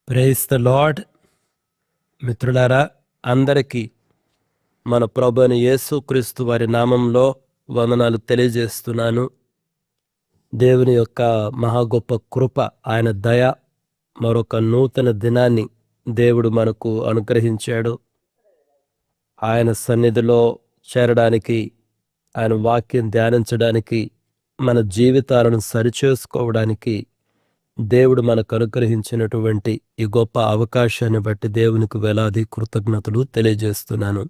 Praise the lord. మిత్రులారా, అందరికీ మన ప్రభు అయిన యేసుక్రీస్తు వారి నామంలో వందనాలు తెలియజేస్తున్నాను. దేవుని యొక్క మహా గొప్ప కృప, ఆయన దయ, మరొక నూతన దినాన్ని దేవుడు మనకు అనుగ్రహించాడు. ఆయన సన్నిధిలో చేరడానికి, ఆయన వాక్యం ధ్యానించడానికి, మన జీవితాలను సరిచేసుకోవడానికి దేవుడు మనకు అనుగ్రహించినటువంటి ఈ గొప్ప అవకాశాన్ని బట్టి దేవునికి వేలాది కృతజ్ఞతలు తెలియజేస్తున్నాను.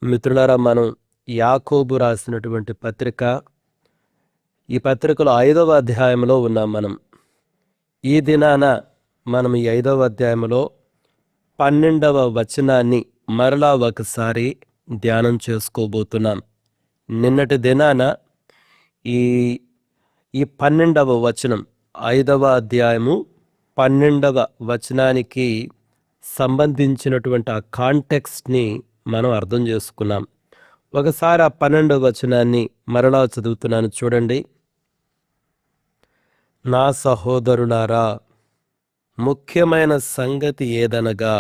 మిత్రులారా, మనం యాకోబు రాసినటువంటి పత్రిక, ఈ పత్రికలో 5వ అధ్యాయంలో ఉన్నాం. ఈ దినాన మనం ఈ 5వ అధ్యాయంలో 12వ వచనాన్ని మరలా ఒకసారి ధ్యానం చేసుకోబోతున్నాం. నిన్నటి దినాన ఈ 12వ వచనం, 5వ అధ్యాయము 12వ వచనానికి సంబంధించినటువంటి ఆ కాంటెక్స్ట్ని మనం అర్థం చేసుకున్నాం. ఒకసారి ఆ 12వ వచనాన్ని మరలా చదువుతున్నాను, చూడండి. నా సహోదరులారా, ముఖ్యమైన సంగతి ఏదనగా,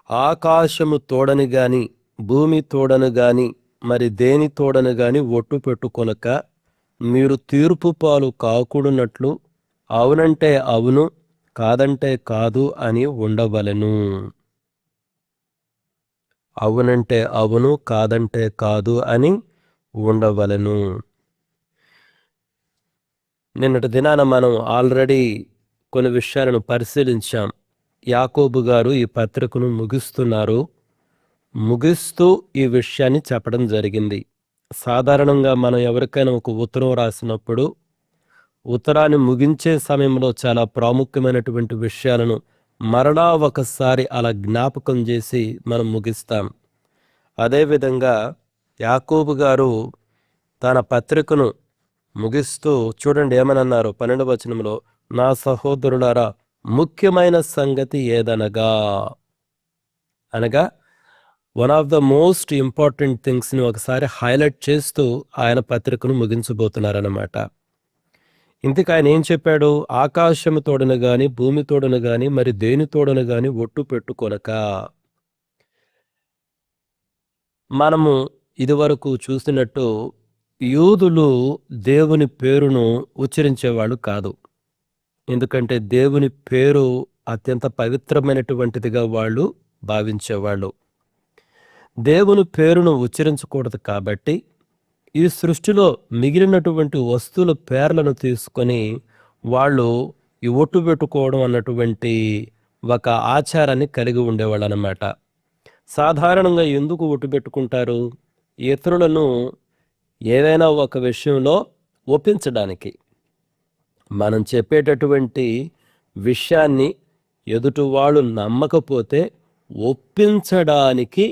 ఆకాశము తోడని గాని, భూమి తోడను గాని, మరి దేని తోడను గాని ఒట్టు పెట్టుకొనక, మీరు తీర్పు పాలు కాకూడనట్లు అవునంటే అవును, కాదంటే కాదు అని ఉండవలెను. అవునంటే అవును, కాదంటే కాదు అని ఉండవలెను. నిన్నటి దినాన మనం ఆల్రెడీ కొన్ని విషయాలను పరిశీలించాం. యాకోబు గారు ఈ పత్రికను ముగిస్తూ ఈ విషయాన్ని చెప్పడం జరిగింది. సాధారణంగా మనం ఎవరికైనా ఒక ఉత్తరం రాసినప్పుడు ఉత్తరాన్ని ముగించే సమయంలో చాలా ప్రాముఖ్యమైనటువంటి విషయాలను మరలా ఒకసారి అలా జ్ఞాపకం చేసి మనం ముగిస్తాం. అదేవిధంగా యాకోబు గారు తన పత్రికను ముగిస్తూ చూడండి ఏమనన్నారు 12వ వచనంలో, నా సహోదరులారా, ముఖ్యమైన సంగతి ఏదనగా, అనగా one of the most important థింగ్స్ని ఒకసారి హైలైట్ చేస్తూ ఆయన పత్రికను ముగించబోతున్నారన్నమాట. ఇందుకు ఆయన ఏం చెప్పాడు? ఆకాశము తోడను గాని, భూమి తోడను గాని, మరి దేని తోడను గాని ఒట్టు పెట్టుకొనక. మనము ఇదివరకు చూసినట్టు యూదులు దేవుని పేరును ఉచ్చరించేవాళ్ళు కాదు. ఎందుకంటే దేవుని పేరు అత్యంత పవిత్రమైనటువంటిదిగా వాళ్ళు భావించేవాళ్ళు. దేవుని పేరును ఉచ్చరించకూడదు కాబట్టి ఈ సృష్టిలో మిగిలినటువంటి వస్తువుల పేర్లను తీసుకొని వాళ్ళు ఈ ఒట్టు పెట్టుకోవడం అన్నటువంటి ఒక ఆచారాన్ని కలిగి ఉండేవాళ్ళు అన్నమాట. సాధారణంగా ఎందుకు ఒట్టు పెట్టుకుంటారు? ఇతరులను ఏదైనా ఒక విషయంలో ఒప్పించడానికి. మనం చెప్పేటటువంటి విషయాన్ని ఎదుటివాళ్ళు నమ్మకపోతే ఒప్పించడానికి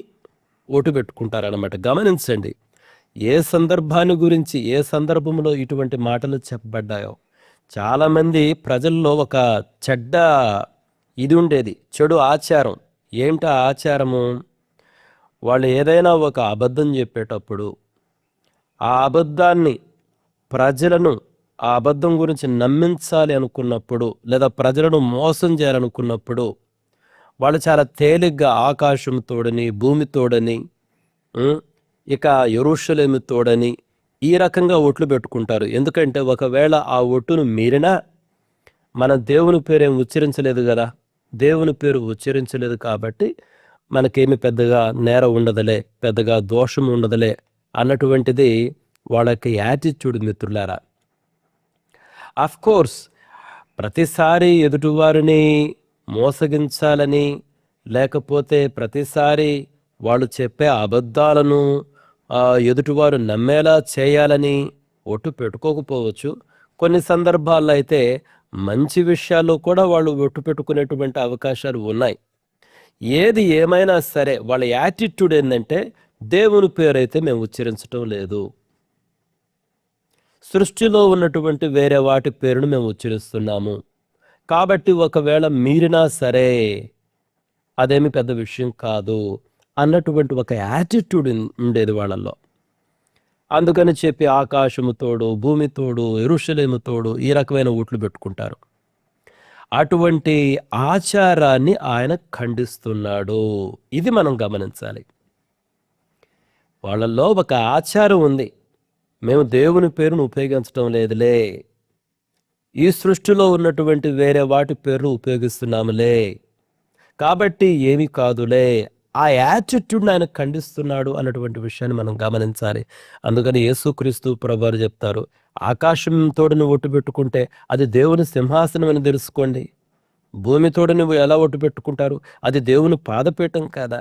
ఒట్టు పెట్టుకుంటారన్నమాట. గమనించండి, ఏ సందర్భాన్ని గురించి, ఏ సందర్భంలో ఇటువంటి మాటలు చెప్పబడ్డాయో. చాలామంది ప్రజల్లో ఒక ఇది ఉండేది, చెడు ఆచారం. ఏంటి ఆ ఆచారము? వాళ్ళు ఏదైనా ఒక అబద్ధం చెప్పేటప్పుడు ఆ అబద్ధాన్ని ప్రజలను ఆ అబద్ధం గురించి నమ్మించాలి అనుకున్నప్పుడు, లేదా ప్రజలను మోసం చేయాలనుకున్నప్పుడు వాళ్ళు చాలా తేలిగ్గా ఆకాశం తోడని, భూమి తోడని, ఇక యెరూషలేము తోడని ఈ రకంగా ఒట్లు పెట్టుకుంటారు. ఎందుకంటే ఒకవేళ ఆ ఒట్టును మీరినా మన దేవుని పేరేం ఉచ్చరించలేదు కదా, దేవుని పేరు ఉచ్చరించలేదు కాబట్టి మనకేమి పెద్దగా నేరం ఉండదులే, పెద్దగా దోషం ఉండదులే అన్నటువంటిది వాళ్ళకి యాటిట్యూడ్. మిత్రులారా, ఆఫ్ కోర్స్ ప్రతిసారి ఎదుటివారిని మోసగించాలని, లేకపోతే ప్రతిసారి వాళ్ళు చెప్పే అబద్ధాలను ఎదుటివారు నమ్మేలా చేయాలని ఒట్టు పెట్టుకోకపోవచ్చు. కొన్ని సందర్భాల్లో అయితే మంచి విషయాల్లో కూడా వాళ్ళు ఒట్టు పెట్టుకునేటువంటి అవకాశాలు ఉన్నాయి. ఏది ఏమైనా సరే వాళ్ళ యాటిట్యూడ్ ఏంటంటే, దేవుని పేరైతే మేము ఉచ్చరించటం లేదు, సృష్టిలో ఉన్నటువంటి వేరే వాటి పేరును మేము ఉచ్చరిస్తున్నాము, కాబట్టి ఒకవేళ మీరినా సరే అదేమి పెద్ద విషయం కాదు అన్నటువంటి ఒక యాటిట్యూడ్ ఉండేది వాళ్ళల్లో. అందుకని చెప్పి ఆకాశము తోడు, భూమి తోడు, యెరూషలేము తోడు ఈ రకమైన ఊట్లు పెట్టుకుంటారు. అటువంటి ఆచారాన్ని ఆయన ఖండిస్తున్నాడు. ఇది మనం గమనించాలి. వాళ్ళల్లో ఒక ఆచారం ఉంది. మేము దేవుని పేరును ఉపయోగించడం లేదులే, ఈ సృష్టిలో ఉన్నటువంటి వేరే వాటి పేర్లు ఉపయోగిస్తున్నాములే, కాబట్టి ఏమీ కాదులే. ఆ యాటిట్యూడ్ని ఆయన ఖండిస్తున్నాడు అన్నటువంటి విషయాన్ని మనం గమనించాలి. అందుకని యేసుక్రీస్తు ప్రభువారు చెప్తారు, ఆకాశం తోడు నువ్వు ఒట్టు పెట్టుకుంటే అది దేవుని సింహాసనం అని తెలుసుకోండి. భూమితోడు నువ్వు ఎలా ఒట్టు పెట్టుకుంటారు? అది దేవుని పాదపీఠం కాదా?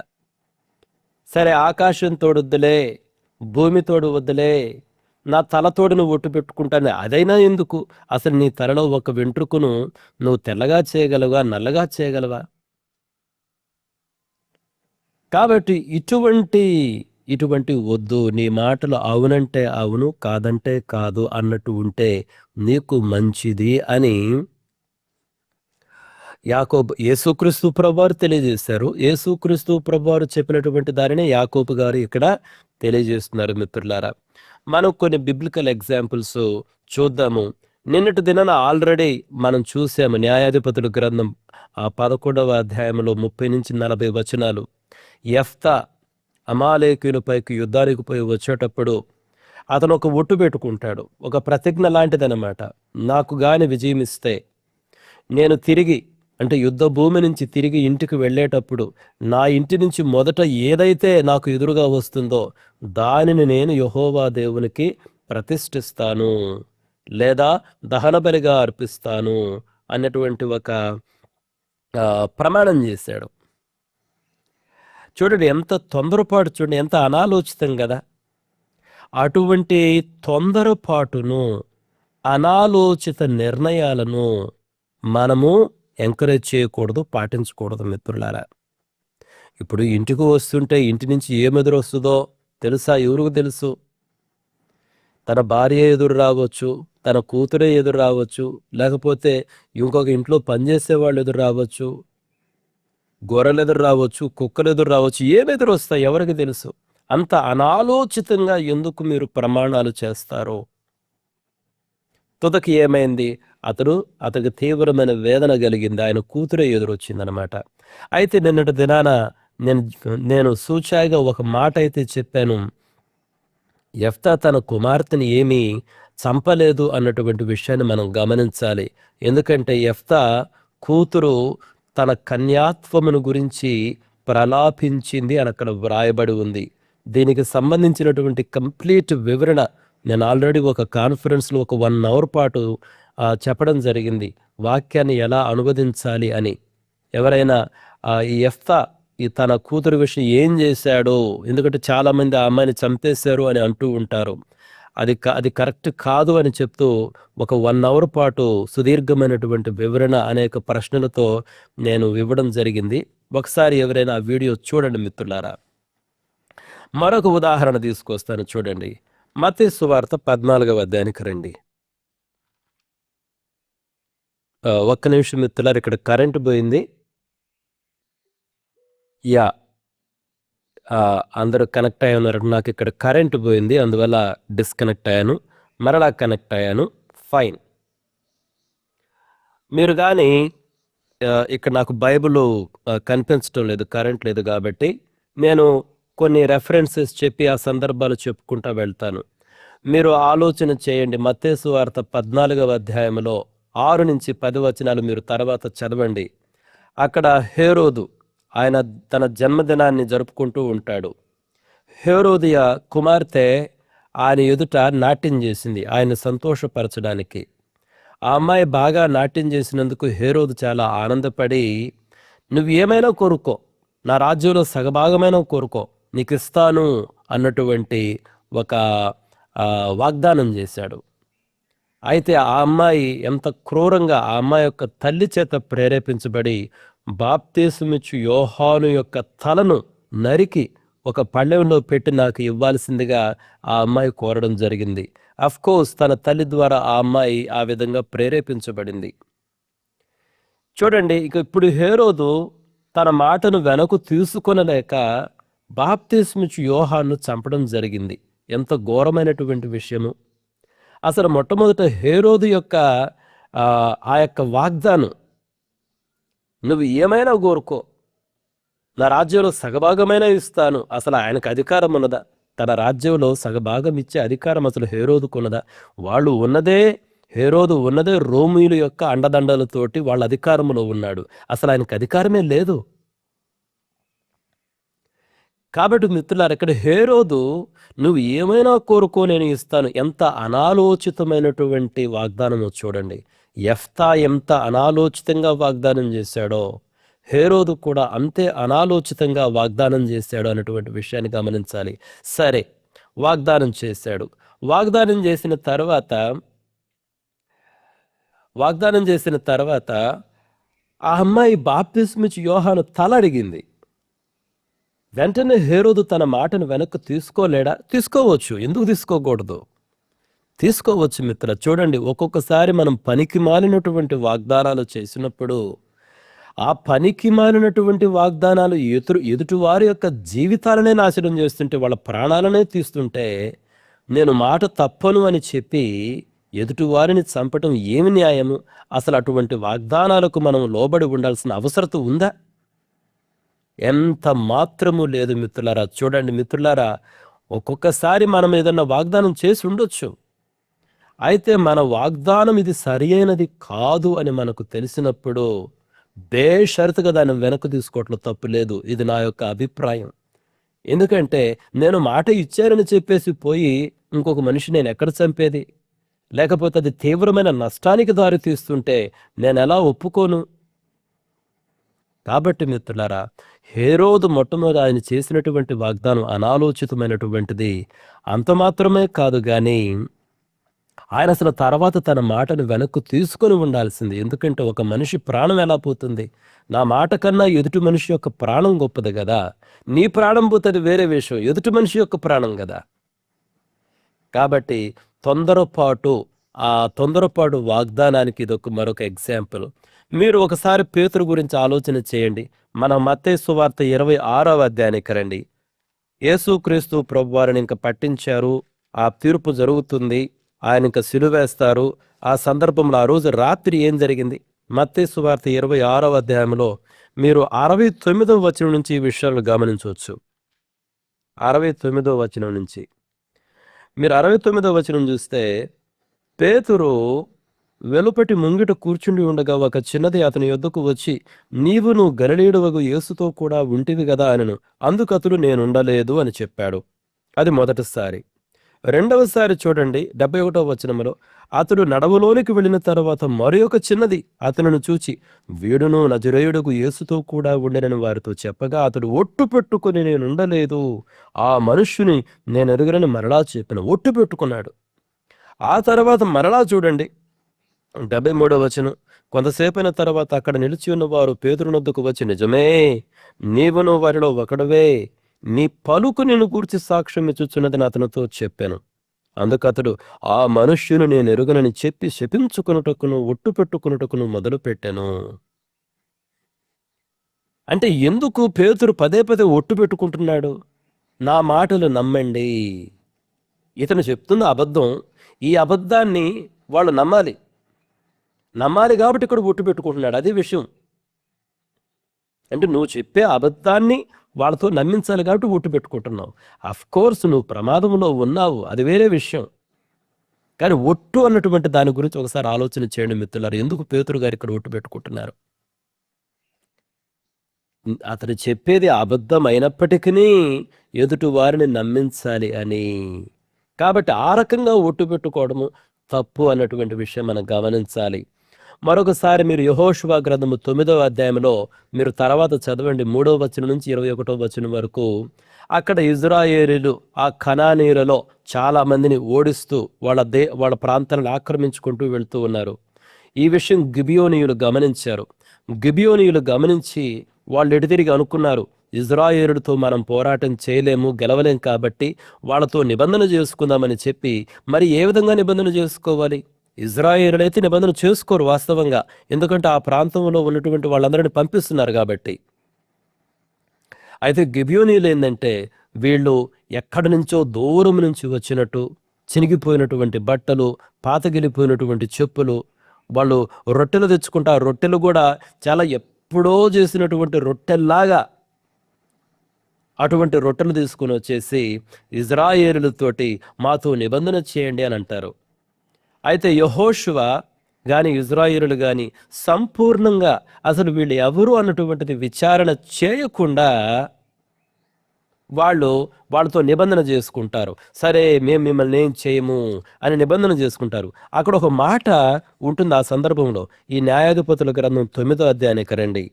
సరే, ఆకాశం తోడొద్దులే, భూమి తోడు వద్దులే, నా తలతోడు నువ్వు ఒట్టు పెట్టుకుంటాను, అదైనా ఎందుకు? అసలు నీ తలలో ఒక వెంట్రుకను నువ్వు తెల్లగా చేయగలవా, నల్లగా చేయగలవా? కాబట్టి ఇటువంటి వద్దు. నీ మాటలు అవునంటే అవును, కాదంటే కాదు అన్నట్టు ఉంటే నీకు మంచిది అని యేసుక్రీస్తు ప్రభువారు తెలియజేశారు. యేసుక్రీస్తు ప్రభువారు చెప్పినటువంటి దానిని యాకోబు గారు ఇక్కడ తెలియజేస్తున్నారు. మిత్రులారా, మనం కొన్ని బిబ్లికల్ ఎగ్జాంపుల్స్ చూద్దాము. నిన్నటి దినాన ఆల్రెడీ మనం చూసాము న్యాయాధిపతుల గ్రంథం 11వ అధ్యాయంలో 30-40 వచనాలు. యెఫ్తా అమాలేకీయులపైకి యుద్ధానికి పోయి వచ్చేటప్పుడు అతను ఒక ఒట్టు పెట్టుకుంటాడు. ఒక ప్రతిజ్ఞ లాంటిదన్నమాట. నాకు గాని విజయం ఇస్తే నేను తిరిగి, అంటే యుద్ధ భూమి నుంచి తిరిగి ఇంటికి వెళ్ళేటప్పుడు నా ఇంటి నుంచి మొదట ఏదైతే నాకు ఎదురుగా వస్తుందో దానిని నేను యెహోవా దేవునికి ప్రతిష్ఠిస్తాను, లేదా దహన బలిగా అర్పిస్తాను అన్నటువంటి ఒక ప్రమాణం చేశాడు. చూడండి ఎంత తొందరపాటు, చూడండి ఎంత అనాలోచితం కదా. అటువంటి తొందరపాటును, అనాలోచిత నిర్ణయాలను మనము ఎంకరేజ్ చేయకూడదు, పాటించకూడదు మిత్రులారా. ఇప్పుడు ఇంటికి వస్తుంటే ఇంటి నుంచి ఏమెదురొస్తుందో తెలుసా? ఎవరికి తెలుసు? తన భార్య ఎదురు రావచ్చు, తన కూతురే ఎదురు రావచ్చు, లేకపోతే ఇంకొక ఇంట్లో పనిచేసే వాళ్ళు ఎదురు రావచ్చు, గొర్రెలు ఎదురు రావచ్చు, కుక్కలు ఎదురు రావచ్చు, ఏమెదురు వస్తాయి ఎవరికి తెలుసు? అంత అనాలోచితంగా ఎందుకు మీరు ప్రమాణాలు చేస్తారో? తుదకి ఏమైంది? అతనికి తీవ్రమైన వేదన కలిగింది. ఆయన కూతురే ఎదురొచ్చిందనమాట. అయితే నిన్నటి దినాన నేను సూచాయిగా ఒక మాట అయితే చెప్పాను. యెఫ్తా తన కుమార్తెని ఏమీ చంపలేదు అన్నటువంటి విషయాన్ని మనం గమనించాలి. ఎందుకంటే యెఫ్తా కూతురు తన కన్యాత్వమును గురించి ప్రలాపించింది అని అక్కడ వ్రాయబడి ఉంది. దీనికి సంబంధించినటువంటి కంప్లీట్ వివరణ నేను ఆల్రెడీ ఒక కాన్ఫరెన్స్లో ఒక 1 అవర్ పాటు చెప్పడం జరిగింది, వాక్యాన్ని ఎలా అనువదించాలి అని. ఎవరైనా ఈ యెఫ్తా తన కూతురు విషయం ఏం చేశాడో, ఎందుకంటే చాలామంది ఆ అమ్మాయిని చంపేశారు అని అంటూ ఉంటారు, అది కరెక్ట్ కాదు అని చెప్తూ ఒక 1 అవర్ పాటు సుదీర్ఘమైనటువంటి వివరణ అనేక ప్రశ్నలతో నేను ఇవ్వడం జరిగింది. ఒకసారి ఎవరైనా ఆ వీడియో చూడండి మిత్రులారా. మరొక ఉదాహరణ తీసుకొస్తాను చూడండి. మత్తయి సువార్త 14వ అధ్యాయానికి రండి. ఒక్క నిమిషం మిత్రులారా, ఇక్కడ కరెంటు పోయింది. అందరూ కనెక్ట్ అయ్యి ఉన్నారు. నాకు ఇక్కడ కరెంటు పోయింది, అందువల్ల డిస్కనెక్ట్ అయ్యాను, మరలా కనెక్ట్ అయ్యాను. ఫైన్. మీరు కానీ ఇక్కడ నాకు బైబిల్ కనిపించడం లేదు, కరెంట్ లేదు, కాబట్టి నేను కొన్ని రెఫరెన్సెస్ చెప్పి ఆ సందర్భాలు చెప్పుకుంటూ వెళ్తాను. మీరు ఆలోచన చేయండి. మత్తయి సువార్త 14వ అధ్యాయంలో 6-10 వచనాలు మీరు తర్వాత చదవండి. అక్కడ హేరోదు ఆయన తన జన్మదినాన్ని జరుపుకుంటూ ఉంటాడు. హేరోదియ కుమార్తె ఆయన ఎదుట నాట్యం చేసింది ఆయన సంతోషపరచడానికి. ఆ అమ్మాయి బాగా నాట్యం చేసినందుకు హేరోదు చాలా ఆనందపడి, నువ్వు ఏమైనా కోరుకో, నా రాజ్యంలో సగభాగమైనా కోరుకో, నీకు ఇస్తాను అన్నటువంటి ఒక వాగ్దానం చేశాడు. అయితే ఆ అమ్మాయి ఎంత క్రూరంగా, ఆ అమ్మాయి యొక్క తల్లి చేత ప్రేరేపించబడి బాప్తీసమిచ్చు యోహాను యొక్క తలను నరికి ఒక పళ్ళెంలో పెట్టి నాకు ఇవ్వాల్సిందిగా ఆ అమ్మాయి కోరడం జరిగింది. కోర్స్ తన తల్లి ద్వారా ఆ అమ్మాయి ఆ విధంగా ప్రేరేపించబడింది. చూడండి, ఇప్పుడు హేరోదు తన మాటను వెనక్కు తీసుకొనలేక బాప్తీసమిచ్చు యోహాను చంపడం జరిగింది. ఎంత ఘోరమైనటువంటి విషయము. అసలు మొట్టమొదట హేరోదు యొక్క ఆ యొక్క వాగ్దానం, నువ్వు ఏమైనా కోరుకో, నా రాజ్యంలో సగభాగమైనా ఇస్తాను. అసలు ఆయనకు అధికారం ఉన్నదా? తన రాజ్యంలో సగభాగం ఇచ్చే అధికారం అసలు హేరోదుకున్నదా? హేరోదు ఉన్నదే రోమీయుల యొక్క అండదండలతోటి వాళ్ళ అధికారంలో ఉన్నాడు. అసలు ఆయనకు అధికారమే లేదు. కాబట్టి మిత్రులారా, ఇక్కడ హేరోదు నువ్వు ఏమైనా కోరుకో నేను ఇస్తాను, ఎంత అనాలోచితమైనటువంటి వాగ్దానమో చూడండి. యెఫ్తా ఎంత అనాలోచితంగా వాగ్దానం చేశాడో, హేరోదు కూడా అంతే అనాలోచితంగా వాగ్దానం చేశాడు అనేటువంటి విషయాన్ని గమనించాలి. సరే, వాగ్దానం చేశాడు. వాగ్దానం చేసిన తర్వాత ఆ అమ్మాయి బాప్తిస్మిచ్చి యోహాను తల అడిగింది. వెంటనే హేరోదు తన మాటను వెనక్కు తీసుకోలేడా? తీసుకోవచ్చు. ఎందుకు తీసుకోకూడదు? తీసుకోవచ్చు మిత్ర. చూడండి, ఒక్కొక్కసారి మనం పనికి మాలినటువంటి వాగ్దానాలు చేసినప్పుడు ఆ పనికి మాలినటువంటి వాగ్దానాలు ఎదుటివారి యొక్క జీవితాలనే నాశనం చేస్తుంటే, వాళ్ళ ప్రాణాలనే తీస్తుంటే, నేను మాట తప్పను అని చెప్పి ఎదుటివారిని చంపటం ఏమి న్యాయము? అసలు అటువంటి వాగ్దానాలకు మనం లోబడి ఉండాల్సిన అవసరం ఉందా? ఎంత మాత్రము లేదు మిత్రులారా. చూడండి మిత్రులారా, ఒక్కొక్కసారి మనం ఏదన్నా వాగ్దానం చేసి ఉండొచ్చు. అయితే మన వాగ్దానం ఇది సరి అయినది కాదు అని మనకు తెలిసినప్పుడు బేషరతుగా దాన్ని వెనక్కు తీసుకోవట్లో తప్పు లేదు. ఇది నా యొక్క అభిప్రాయం. ఎందుకంటే నేను మాట ఇచ్చానని చెప్పేసి పోయి ఇంకొక మనిషి నేను ఎక్కడ చంపేది? లేకపోతే అది తీవ్రమైన నష్టానికి దారి తీస్తుంటే నేను ఎలా ఒప్పుకోను? కాబట్టి మిత్రులారా, హేరోదు మొట్టమొదటి ఆయన చేసినటువంటి వాగ్దానం అనాలోచితమైనటువంటిది. అంత మాత్రమే కాదు కానీ ఆయన అసలు తర్వాత తన మాటను వెనక్కు తీసుకొని ఉండాల్సింది. ఎందుకంటే ఒక మనిషి ప్రాణం ఎలా పోతుంది? నా మాట కన్నా ఎదుటి మనిషి యొక్క ప్రాణం గొప్పది కదా. నీ ప్రాణం పోతుంది వేరే విషయం, ఎదుటి మనిషి యొక్క ప్రాణం కదా. కాబట్టి తొందరపాటు వాగ్దానానికి ఇదొక మరొక ఎగ్జాంపుల్. మీరు ఒకసారి పేతురు గురించి ఆలోచన చేయండి. మన మత్తయి సువార్త 26వ అధ్యాయానికి రండి. యేసుక్రీస్తు ప్రభువారిని ఇంకా పట్టించారు, ఆ తీర్పు జరుగుతుంది, ఆయన ఇంకా సిలువేస్తారు. ఆ సందర్భంలో ఆ రోజు రాత్రి ఏం జరిగింది? మత్తయి సువార్త 26వ అధ్యాయంలో మీరు 69వ వచనం నుంచి ఈ విషయాలు గమనించవచ్చు. 69వ వచనం నుంచి మీరు 69వ వచనం చూస్తే, పేతురు వెలుపటి ముంగిట కూర్చుండి ఉండగా ఒక చిన్నది అతని యొద్దకు వచ్చి, నువ్వు గలిలయుడవగు యేసుతో కూడా ఉంటివి కదా అనెను. అందుకు అతడు నేనుండలేదు అని చెప్పాడు. అది మొదటిసారి. రెండవసారి చూడండి 71వ వచనంలో, అతడు నడవలోనికి వెళ్ళిన తర్వాత మరి ఒక చిన్నది అతనిని చూచి, వీడును నజరేయుడకు యేసుతో కూడా ఉండెనని వారితో చెప్పగా, అతడు ఒట్టు పెట్టుకుని నేనుండలేదు, ఆ మనుష్యుని నేను ఎరుగనని మరలా చెప్పిన. ఒట్టు పెట్టుకున్నాడు. ఆ తర్వాత మరలా చూడండి 73వ వచనం, కొంతసేపైన తర్వాత అక్కడ నిలిచి ఉన్న వారు పేతురునొద్దకు వచ్చి, నిజమే, నీవును వారిలో ఒకడవే, నీ పలుకు నిన్ను గూర్చి సాక్ష్యం ఇచ్చుచున్నదని అతనితో చెప్పాను. అందుకతడు ఆ మనుష్యును నేను ఎరుగనని చెప్పి శపించుకున్నటకును ఒట్టు పెట్టుకున్నటకును మొదలు పెట్టాను. అంటే ఎందుకు పేతురు పదే పదే ఒట్టు పెట్టుకుంటున్నాడు? నా మాటలు నమ్మండి. ఇతను చెప్తున్న అబద్ధం, ఈ అబద్ధాన్ని వాళ్ళు నమ్మాలి కాబట్టి ఇక్కడ ఒట్టు పెట్టుకుంటున్నాడు. అదే విషయం. అంటే నువ్వు చెప్పే అబద్ధాన్ని వాళ్ళతో నమ్మించాలి కాబట్టి ఒట్టు పెట్టుకుంటున్నావు. అఫ్కోర్స్ నువ్వు ప్రమాదంలో ఉన్నావు, అది వేరే విషయం. కానీ ఒట్టు అన్నటువంటి దాని గురించి ఒకసారి ఆలోచన చేయండి మిత్రులారు. ఎందుకు పేతురు గారు ఇక్కడ ఒట్టు పెట్టుకుంటున్నారు? అతను చెప్పేది అబద్ధం అయినప్పటికీ ఎదుటి వారిని నమ్మించాలి అని. కాబట్టి ఆ రకంగా ఒట్టు పెట్టుకోవడము తప్పు అన్నటువంటి విషయం మనం గమనించాలి. మరొకసారి మీరు యెహోషువ గ్రంథము 9వ అధ్యాయంలో మీరు తర్వాత చదవండి, 3వ వచనం నుంచి 21వ వచనం వరకు. అక్కడ ఇజ్రాయేలీలు ఆ కనానీయులలో చాలా మందిని ఓడిస్తూ వాళ్ళ ప్రాంతాలను ఆక్రమించుకుంటూ వెళ్తూ ఉన్నారు. ఈ విషయం గిబియోనీయులు గమనించారు. గిబియోనీయులు గమనించి వాళ్ళు ఎటుతిరిగి అనుకున్నారు, ఇజ్రాయేలుతో మనం పోరాటం చేయలేము, గెలవలేం, కాబట్టి వాళ్ళతో నిబంధన చేసుకుందామని చెప్పి, మరి ఏ విధంగా నిబంధన చేసుకోవాలి? ఇజ్రాయేలులు అయితే నిబంధన చేసుకోరు వాస్తవంగా, ఎందుకంటే ఆ ప్రాంతంలో ఉన్నటువంటి వాళ్ళందరినీ పంపిస్తున్నారు కాబట్టి. అయితే గిబియోనీయులు ఏంటంటే, వీళ్ళు ఎక్కడి నుంచో దూరం నుంచి వచ్చినట్టు, చినిగిపోయినటువంటి బట్టలు, పాతగిలిపోయినటువంటి చెప్పులు, వాళ్ళు రొట్టెలు తెచ్చుకుంటే ఆ రొట్టెలు కూడా చాలా ఎప్పుడో చేసినటువంటి రొట్టెల్లాగా అటువంటి రొట్టెలు తీసుకుని వచ్చేసి ఇజ్రాయేలులతోటి మాతో నిబంధన చేయండి అని అంటారు. అయితే యెహోషువ కానీ ఇజ్రాయేలులు కానీ సంపూర్ణంగా అసలు వీళ్ళు ఎవరు అన్నటువంటిది విచారణ చేయకుండా వాళ్ళతో నిబంధన చేసుకుంటారు. సరే మేము మిమ్మల్ని ఏం చేయము అని నిబంధన చేసుకుంటారు. అక్కడ ఒక మాట ఉంటుంది ఆ సందర్భంలో. ఈ న్యాయాధిపతుల గ్రంథం 9వ అధ్యాయానికి రండి.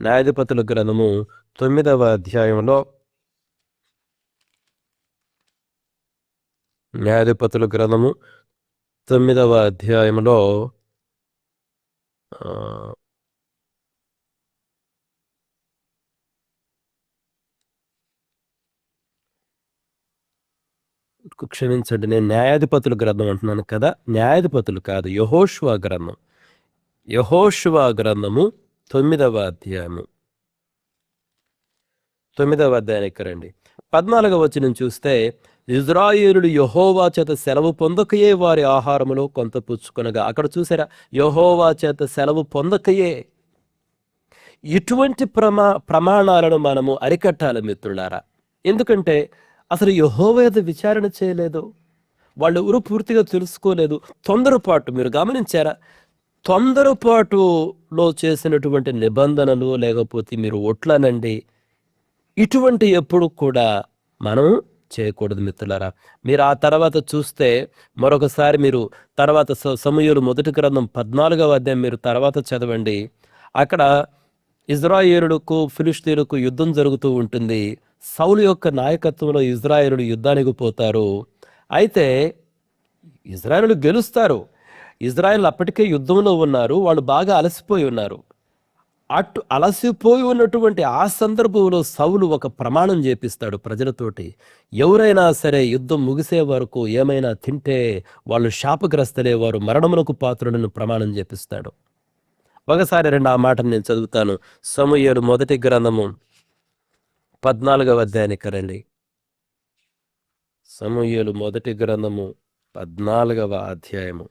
న్యాయాధిపతుల గ్రంథము 9వ అధ్యాయంలో, న్యాయాధిపతుల గ్రంథము 9వ అధ్యాయంలో క్షమించండి, నేను న్యాయాధిపతుల గ్రంథం అంటున్నాను కదా, న్యాయాధిపతులు కాదు, యెహోషువ గ్రంథం. యెహోషువ గ్రంథము 9వ అధ్యాయము, 9వ అధ్యాయానికి రండి. 14వ వచనం చూస్తే, ఇజ్రాయేలులు యెహోవా చేత సెలవు పొందకయే వారి ఆహారములో కొంత పుచ్చుకొనగా. అక్కడ చూసారా, యెహోవా చేత సెలవు పొందకయే. ఇటువంటి ప్రమాణాలను మనము అరికట్టాలి మిత్రులారా. ఎందుకంటే అసలు యెహోవా యొక్క విచారణ చేయలేదు, వాళ్ళు ఎవరు పూర్తిగా తెలుసుకోలేదు. తొందరపాటు, మీరు గమనించారా, తొందరపాటులో చేసినటువంటి నిబంధనలు లేకపోతే మీరు ఒట్లనండి, ఇటువంటి ఎప్పుడు కూడా మనం చేయకూడదు మిత్రులారా. మీరు ఆ తర్వాత చూస్తే మరొకసారి మీరు తర్వాత సమూయేలు మొదటి గ్రంథం 14వ అధ్యాయం మీరు తర్వాత చదవండి. అక్కడ ఇజ్రాయేలులకు ఫిలిష్తీయులకు యుద్ధం జరుగుతూ ఉంటుంది. సౌలు యొక్క నాయకత్వంలో ఇజ్రాయేలులు యుద్ధానికి పోతారు. అయితే ఇజ్రాయేలులు గెలుస్తారు. ఇజ్రాయేల్ అప్పటికే యుద్ధంలో ఉన్నారు, వాళ్ళు బాగా అలసిపోయి ఉన్నారు. అలసిపోయి ఉన్నటువంటి ఆ సందర్భంలో సౌలు ఒక ప్రమాణం చేపిస్తాడు ప్రజలతోటి. ఎవరైనా సరే యుద్ధం ముగిసే వరకు ఏమైనా తింటే వాళ్ళు శాపగ్రస్తలే, వారు మరణమునకు పాత్రులను ప్రమాణం చేపిస్తాడు. ఒకసారి రెండు ఆ మాటను నేను చదువుతాను. సమూయేలు మొదటి గ్రంథము 14వ అధ్యాయానికి రండి. సమూయేలు మొదటి గ్రంథము 14వ అధ్యాయము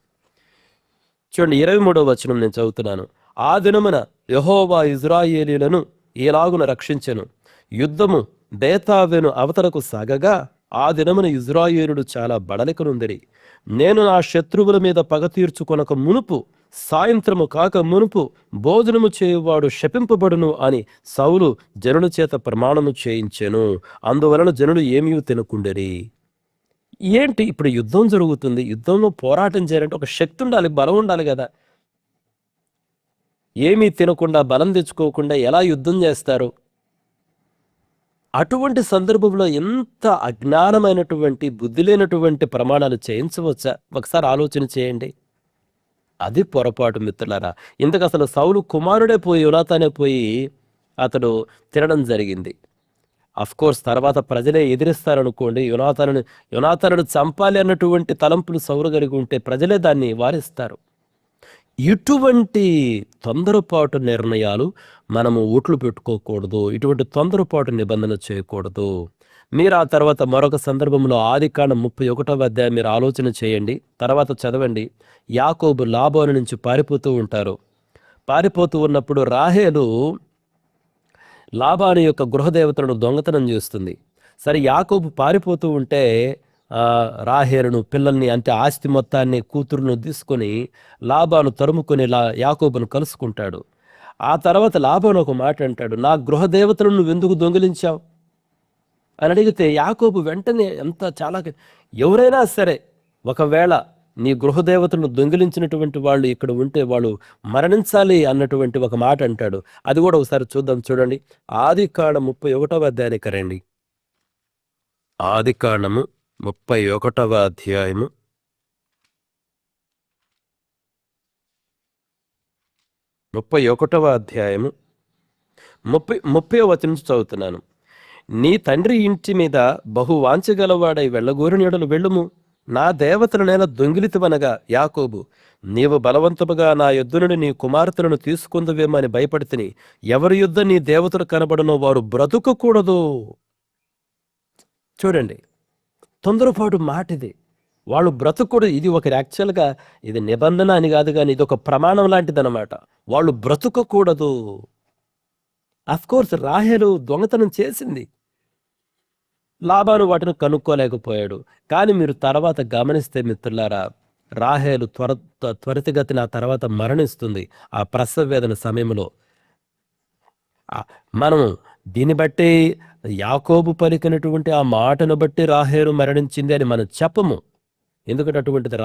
చూడండి, 23వ వచనం నేను చదువుతున్నాను. ఆ దినమున యెహోవా ఇజ్రాయేలీలను ఏలాగున రక్షించెను. యుద్ధము బేతావెను అవతలకు సాగగా ఆ దినమున ఇజ్రాయేలుడు చాలా బడలికనుందిరి. నేను నా శత్రువుల మీద పగ తీర్చుకొనక మునుపు, సాయంత్రము కాక మునుపు భోజనము చేయువాడు శపింపబడును అని సౌలు జనుల చేత ప్రమాణము చేయించెను. అందువలన జనులు ఏమీ తినకుండరి. ఏంటి, ఇప్పుడు యుద్ధం జరుగుతుంది, యుద్ధంలో పోరాటం చేయాలంటే ఒక శక్తి ఉండాలి, బలం ఉండాలి కదా. ఏమీ తినకుండా బలం తెచ్చుకోకుండా ఎలా యుద్ధం చేస్తారు? అటువంటి సందర్భంలో ఎంత అజ్ఞానమైనటువంటి, బుద్ధి లేనటువంటి ప్రమాణాలు చేయించవచ్చా? ఒకసారి ఆలోచన చేయండి. అది పొరపాటు మిత్రులారా. ఇంతకు అసలు సౌలు కుమారుడే పోయి, యోనాతానే పోయి అతడు తినడం జరిగింది. కోర్స్ తర్వాత ప్రజలే ఎదిరిస్తారనుకోండి, యోనాతానును చంపాలి అన్నటువంటి తలంపులు సౌలు కలిగి ఉంటే ప్రజలే దాన్ని వారిస్తారు. ఇటువంటి తొందరపాటు నిర్ణయాలు మనము ఓట్లు పెట్టుకోకూడదు, ఇటువంటి తొందరపాటు నిబంధన చేయకూడదు. మీరు ఆ తర్వాత మరొక సందర్భంలో ఆదికాండం 31వ అధ్యాయం మీరు ఆలోచన చేయండి, తర్వాత చదవండి. యాకోబు లాబాను నుంచి పారిపోతూ ఉంటారు. పారిపోతూ ఉన్నప్పుడు రాహేలు లాబాను యొక్క గృహదేవతలను దొంగతనం చేస్తుంది. సరే, యాకోబు పారిపోతూ ఉంటే రాహేలును, పిల్లల్ని అంటే ఆస్తి మొత్తాన్ని, కూతురును తీసుకొని లాబాను తరుముకొని యాకోబును కలుసుకుంటాడు. ఆ తర్వాత లాబాను ఒక మాట అంటాడు, నా గృహదేవతలను నువ్వు ఎందుకు దొంగిలించావు అని అడిగితే యాకోబు వెంటనే చాలా ఎవరైనా సరే ఒకవేళ నీ గృహదేవతలను దొంగిలించినటువంటి వాళ్ళు ఇక్కడ ఉంటే వాళ్ళు మరణించాలి అన్నటువంటి ఒక మాట అంటాడు. అది కూడా ఒకసారి చూద్దాం. చూడండి, ఆదికాండం 31వ అధ్యాయానికి రండి. ఆదికాండము 31వ అధ్యాయము 31వ అధ్యాయము 30వ వచనం చదువుతున్నాను. నీ తండ్రి ఇంటి మీద బహు వాంచగలవాడై వెళ్ళగోరిన యెడల వెళ్ళుము. నా దేవతల నేల దొంగిలితవనగా యాకోబు, నీవు బలవంతముగా నా యొద్ద నుండి నీ కుమార్తెలను తీసుకుందవేమని భయపడితిని. ఎవరి యుద్ధ నీ దేవతలు కనబడనో వారు బ్రతుకకూడదు. చూడండి, తొందరపాటు మాటిది. వాళ్ళు బ్రతుకుడు ఇది ఒక యాక్చువల్గా ఇది నిబంధన అని కాదు, కానీ ఇది ఒక ప్రమాణం లాంటిదన్నమాట. వాళ్ళు బ్రతుకకూడదు. కోర్స్ రాహేలు దొంగతనం చేసింది, లాబాను వాటిని కనుక్కోలేకపోయాడు. కానీ మీరు తర్వాత గమనిస్తే మిత్రులారా, రాహేలు త్వరితగతిన ఆ తర్వాత మరణిస్తుంది ఆ ప్రసవ వేదన సమయంలో. మనం దీన్ని బట్టి యాకోబు పలికినటువంటి ఆ మాటను బట్టి రాహేలు మరణించింది అని మనం చెప్పము, ఎందుకంటే అటువంటిది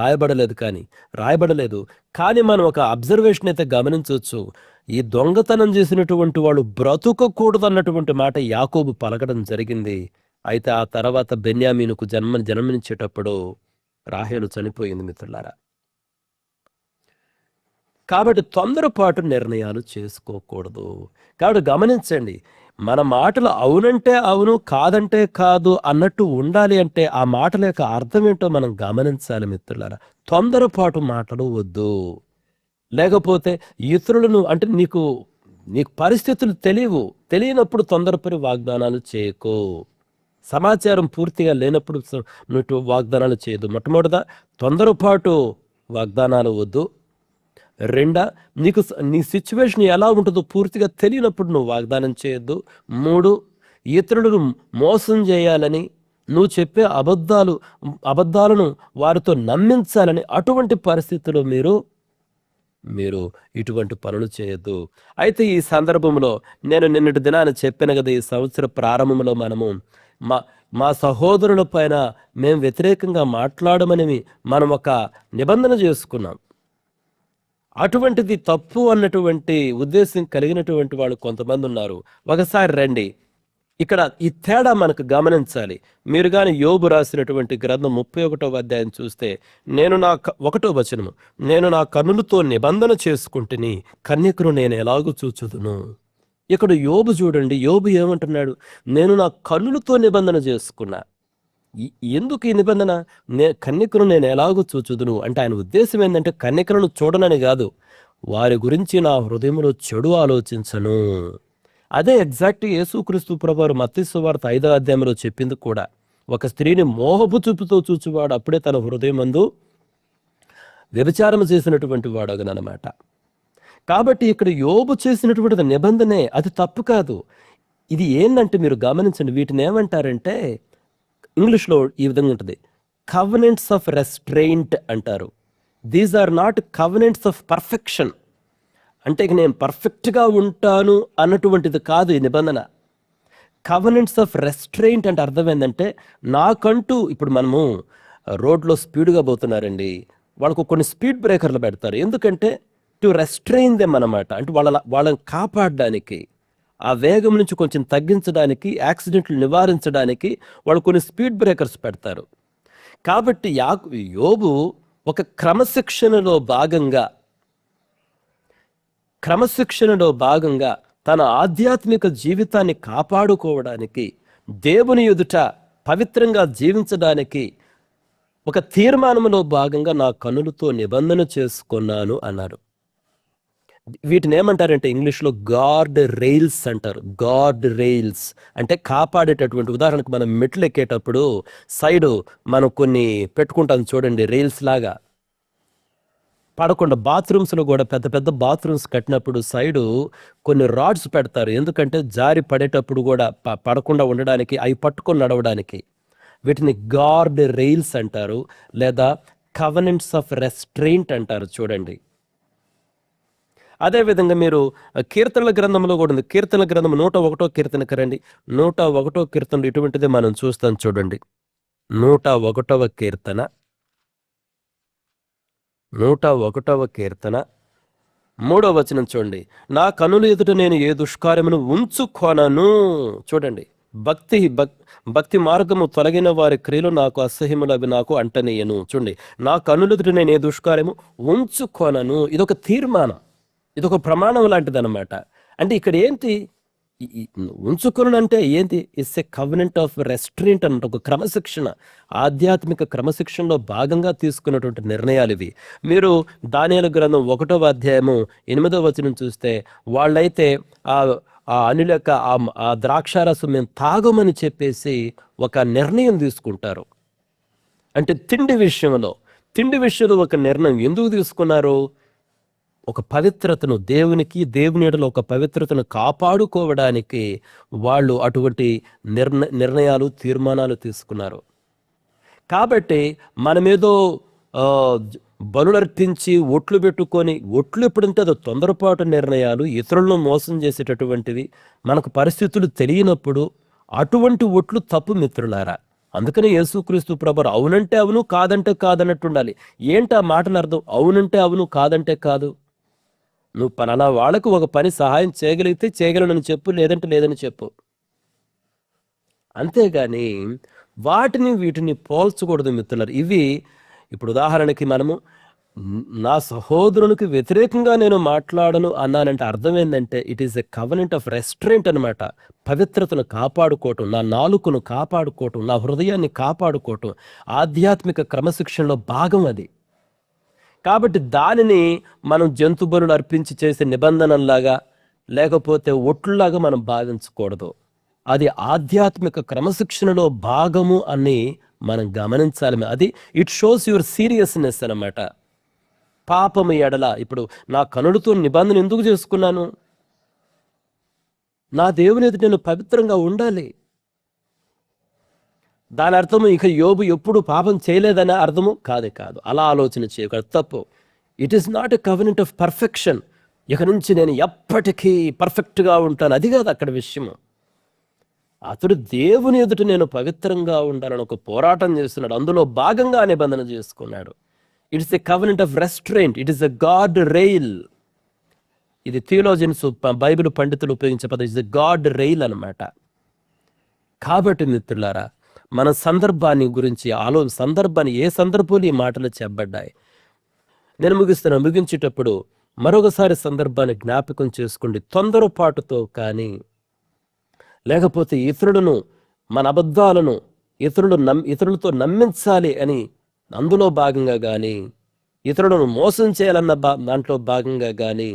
రాయబడలేదు. కానీ మనం ఒక అబ్జర్వేషన్ అయితే గమనించవచ్చు. ఈ దొంగతనం చేసినటువంటి వాళ్ళు బ్రతుకకూడదు అన్నటువంటి మాట యాకోబు పలకడం జరిగింది. అయితే ఆ తర్వాత బెన్యామీనుకు జన్మనిచ్చేటప్పుడు రాహేలు చనిపోయింది మిత్రులారా. కాబట్టి తొందరపాటు నిర్ణయాలు చేసుకోకూడదు. కాబట్టి గమనించండి, మన మాటలు అవునంటే అవును, కాదంటే కాదు అన్నట్టు ఉండాలి అంటే ఆ మాటల యొక్క అర్థం ఏంటో మనం గమనించాలి మిత్రులారా. తొందరపాటు మాటలు వద్దు. లేకపోతే ఇతరులను అంటే నీకు పరిస్థితులు తెలియనప్పుడు తొందరపడి వాగ్దానాలు చేయకు. సమాచారం పూర్తిగా లేనప్పుడు నువ్వు వాగ్దానాలు చేయదు. మొట్టమొదటిగా తొందరపాటు వాగ్దానాలు వద్దు. రెండా, నీ సిచ్యువేషన్ ఎలా ఉంటుందో పూర్తిగా తెలియనప్పుడు నువ్వు వాగ్దానం చేయొద్దు. 3, ఇతరులను మోసం చేయాలని నువ్వు చెప్పే అబద్ధాలను వారితో నమ్మించాలని అటువంటి పరిస్థితుల్లో మీరు ఇటువంటి పనులు చేయొద్దు. అయితే ఈ సందర్భంలో నేను నిన్నటి దినాన్ని చెప్పాను కదా, ఈ సంవత్సర ప్రారంభంలో మనము మా సహోదరుల పైన మేము వ్యతిరేకంగా మాట్లాడమని మనం ఒక నిబంధన చేసుకున్నాం. అటువంటిది తప్పు అన్నటువంటి ఉద్దేశం కలిగినటువంటి వాళ్ళు కొంతమంది ఉన్నారు. ఒకసారి రండి, ఇక్కడ ఈ తేడా మనకు గమనించాలి. మీరు కానీ యోబు రాసినటువంటి గ్రంథం 31వ అధ్యాయం చూస్తే, 1వ వచనము, నేను నా కన్నులతో నిబంధన చేసుకుంటుని కన్యకను నేను ఎలాగూ చూచుదును. ఇక్కడ యోబు చూడండి, యోబు ఏమంటున్నాడు? నేను నా కన్నులతో నిబంధన చేసుకున్నా. ఎందుకు ఈ నిబంధన? కన్యకను నేను ఎలాగూ చూచుదును అంటే ఆయన ఉద్దేశం ఏంటంటే కన్యకలను చూడనని కాదు, వారి గురించి నా హృదయంలో చెడు ఆలోచించను. అదే ఎగ్జాక్ట్ యేసుక్రీస్తు ప్రభువారు మత్తయి సువార్త 5వ అధ్యాయంలో చెప్పింది కూడా. ఒక స్త్రీని మోహపు చూపుతో చూచువాడు అప్పుడే తన హృదయమందు వ్యభిచారం చేసినటువంటి వాడగనమాట. కాబట్టి ఇక్కడ యోబు చేసినటువంటి నిబంధనే, అది తప్పు కాదు. ఇది ఏంటంటే మీరు గమనించండి, వీటిని ఏమంటారంటే ఇంగ్లీష్లో ఈ విధంగా ఉంటుంది, కవెనెంట్స్ ఆఫ్ రెస్ట్రెయింట్ అంటారు. These are not covenants of perfection. అంటే నేను పర్ఫెక్ట్గా ఉంటాను అన్నటువంటిది కాదు ఈ నిబంధన. కవెనెంట్స్ ఆఫ్ రెస్ట్రెయింట్ అంటే అర్థం ఏంటంటే, నాకంటూ ఇప్పుడు మనము రోడ్లో స్పీడ్గా పోతున్నారండి, వాళ్ళకు కొన్ని స్పీడ్ బ్రేకర్లు పెడతారు. ఎందుకంటే టు రెస్ట్రెయిన్ దెమ్ అన్నమాట. అంటే వాళ్ళని కాపాడడానికి, ఆ వేగం నుంచి కొంచెం తగ్గించడానికి, యాక్సిడెంట్లు నివారించడానికి వాళ్ళు కొన్ని స్పీడ్ బ్రేకర్స్ పెడతారు. కాబట్టి యోబు ఒక క్రమశిక్షణలో భాగంగా తన ఆధ్యాత్మిక జీవితాన్ని కాపాడుకోవడానికి, దేవుని ఎదుట పవిత్రంగా జీవించడానికి ఒక తీర్మానంలో భాగంగా నా కన్నులతో నిబంధన చేసుకున్నాను అన్నాడు. వీటిని ఏమంటారంటే ఇంగ్లీష్లో గార్డ్ రెయిల్స్ అంటారు. గార్డ్ రెయిల్స్ అంటే కాపాడేటటువంటి. ఉదాహరణకు మనం మెట్లు ఎక్కేటప్పుడు సైడు మనం కొన్ని పెట్టుకుంటాం చూడండి, రెయిల్స్ లాగా. పడకుండా బాత్రూమ్స్లో కూడా పెద్ద పెద్ద బాత్రూమ్స్ కట్టినప్పుడు సైడు కొన్ని రాడ్స్ పెడతారు. ఎందుకంటే జారి పడేటప్పుడు కూడా పడకుండా ఉండడానికి, అవి పట్టుకొని నడవడానికి. వీటిని గార్డ్ రెయిల్స్ అంటారు, లేదా కవెనెంట్స్ ఆఫ్ రెస్ట్రెయింట్ అంటారు చూడండి. అదేవిధంగా మీరు కీర్తనల గ్రంథంలో కూడా ఉంది. కీర్తనల గ్రంథం 101వ కీర్తనకి రండి. 101వ కీర్తనలు ఇటువంటిది మనం చూస్తాం చూడండి. 101వ కీర్తన 3వ వచనం చూడండి. నా కనుల ఎదుట నేను ఏ దుష్కార్యమును ఉంచుకొనను. చూడండి, భక్తి మార్గము తొలగిన వారి క్రియలు నాకు అసహ్యములు, అవి నాకు అంటనీయను. చూడండి, నా కనుల ఎదుట నేను ఏ దుష్కార్యము ఉంచుకొనను. ఇదొక తీర్మానం, ఇదొక ప్రమాణం లాంటిది అనమాట. అంటే ఇక్కడ ఏంటి ఉంచుకొను అంటే ఏంటి? ఇట్స్ ఏ కవెనెంట్ ఆఫ్ రెస్ట్రెయింట్ అన్నట్టు, ఒక క్రమశిక్షణ, ఆధ్యాత్మిక క్రమశిక్షణలో భాగంగా తీసుకున్నటువంటి నిర్ణయాలు ఇవి. మీరు దానియేలు గ్రంథం 1వ అధ్యాయము 8వ వచనం చూస్తే, వాళ్ళైతే ఆ అనిల యొక్క ఆ ద్రాక్షారసం మేము తాగమని చెప్పేసి ఒక నిర్ణయం తీసుకుంటారు. అంటే తిండి విషయంలో ఒక నిర్ణయం ఎందుకు తీసుకున్నారు? ఒక పవిత్రతను దేవుని ఎడల ఒక పవిత్రతను కాపాడుకోవడానికి వాళ్ళు అటువంటి నిర్ణయాలు, తీర్మానాలు తీసుకున్నారు. కాబట్టి మనమేదో బలులర్పించి ఒట్లు పెట్టుకొని, ఒట్లు ఎప్పుడంటే అది తొందరపాటు నిర్ణయాలు, ఇతరులను మోసం చేసేటటువంటివి, మనకు పరిస్థితులు తెలియనప్పుడు అటువంటి ఒట్లు తప్పు మిత్రులారా. అందుకని యేసుక్రీస్తు ప్రభువు అవునంటే అవును, కాదంటే కాదన్నట్టు ఉండాలి. ఏంటి ఆ మాటల అర్థం? అవునంటే అవును, కాదంటే కాదు. నువ్వు పలానా వాళ్ళకు ఒక పని సహాయం చేయగలిగితే చేయగలనని చెప్పు, లేదంటే లేదని చెప్పు. అంతేగాని వీటిని పోల్చకూడదు మిత్రులారు. ఇవి ఇప్పుడు ఉదాహరణకి మనము నా సహోదరునికి వ్యతిరేకంగా నేను మాట్లాడను అన్నానంటే అర్థం ఏంటంటే it is a covenant of restraint అనమాట. పవిత్రతను కాపాడుకోవటం, నా నాలుకను కాపాడుకోవటం, నా హృదయాన్ని కాపాడుకోవటం ఆధ్యాత్మిక క్రమశిక్షణలో భాగం అది. కాబట్టి దానిని మనం జంతు బలులు అర్పించి చేసే నిబంధనల్లాగా లేకపోతే ఒట్లులాగా మనం భావించకూడదు. అది ఆధ్యాత్మిక క్రమశిక్షణలో భాగము అని మనం గమనించాలి. అది ఇట్ షోస్ యువర్ సీరియస్నెస్ అనమాట. పాపము ఎడల ఇప్పుడు నా కనులతో నిబంధన ఎందుకు చేసుకున్నాను? నా దేవుని ఎదుట నేను పవిత్రంగా ఉండాలి. దాని అర్థము ఇక యోబు ఎప్పుడు పాపం చేయలేదనే అర్థము కాదు. అలా ఆలోచన చేయకూడదు, తప్పు. It is not a covenant of perfection. ఇక నుంచి నేను ఎప్పటికీ పర్ఫెక్ట్గా ఉంటాను, అది కాదు అక్కడ విషయము. అతడు దేవుని ఎదుట నేను పవిత్రంగా ఉండాలని ఒక పోరాటం చేస్తున్నాడు. అందులో భాగంగా నిబంధన చేసుకున్నాడు. It's a covenant of restraint. It is a guard rail. ఇది థియోలాజియన్స్, బైబిల్ పండితులు ఉపయోగించే పదం ఇట్స్ ఎ గాడ్ రైల్ అనమాట. కాబట్టి మిత్రులారా, మన సందర్భాన్ని గురించి సందర్భాన్ని ఏ సందర్భంలో ఈ మాటలు చెప్పబడ్డాయి. నేను ముగించేటప్పుడు మరొకసారి సందర్భాన్ని జ్ఞాపకం చేసుకోండి. తొందరపాటుతో కానీ లేకపోతే ఇతరులను, మన అబద్ధాలను ఇతరులతో నమ్మించాలి అని అందులో భాగంగా కానీ, ఇతరులను మోసం చేయాలన్న దాంట్లో భాగంగా కానీ,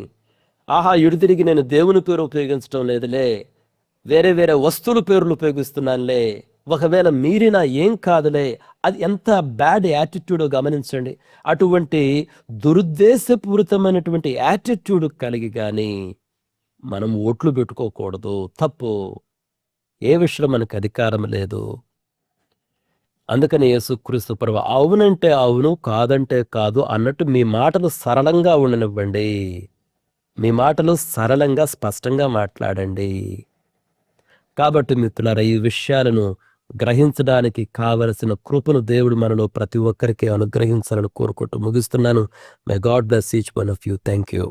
తిరిగి నేను దేవుని పేరు ఉపయోగించడం లేదులే, వేరే వస్తువుల పేర్లు ఉపయోగిస్తున్నానులే, ఒకవేళ మీరినా ఏం కాదులే, అది ఎంత బ్యాడ్ యాటిట్యూడ్ గమనించండి. అటువంటి దురుద్దేశపూరితమైనటువంటి యాటిట్యూడ్ కలిగి కానీ మనం ఓట్లు పెట్టుకోకూడదు, తప్పు. ఏ విషయంలో మనకు అధికారం లేదు. అందుకని యేసుక్రీస్తు ప్రభువు అవునంటే అవును, కాదంటే కాదు అన్నట్టు మీ మాటలు సరళంగా ఉండనివ్వండి. మీ మాటలు సరళంగా, స్పష్టంగా మాట్లాడండి. కాబట్టి మిత్రులారా, ఈ విషయాలను గ్రహించడానికి కావలసిన కృపను దేవుడు మనలో ప్రతి ఒక్కరికి అనుగ్రహించాలని కోరుకుంటూ ముగిస్తున్నాను. May God bless each one of you. Thank you.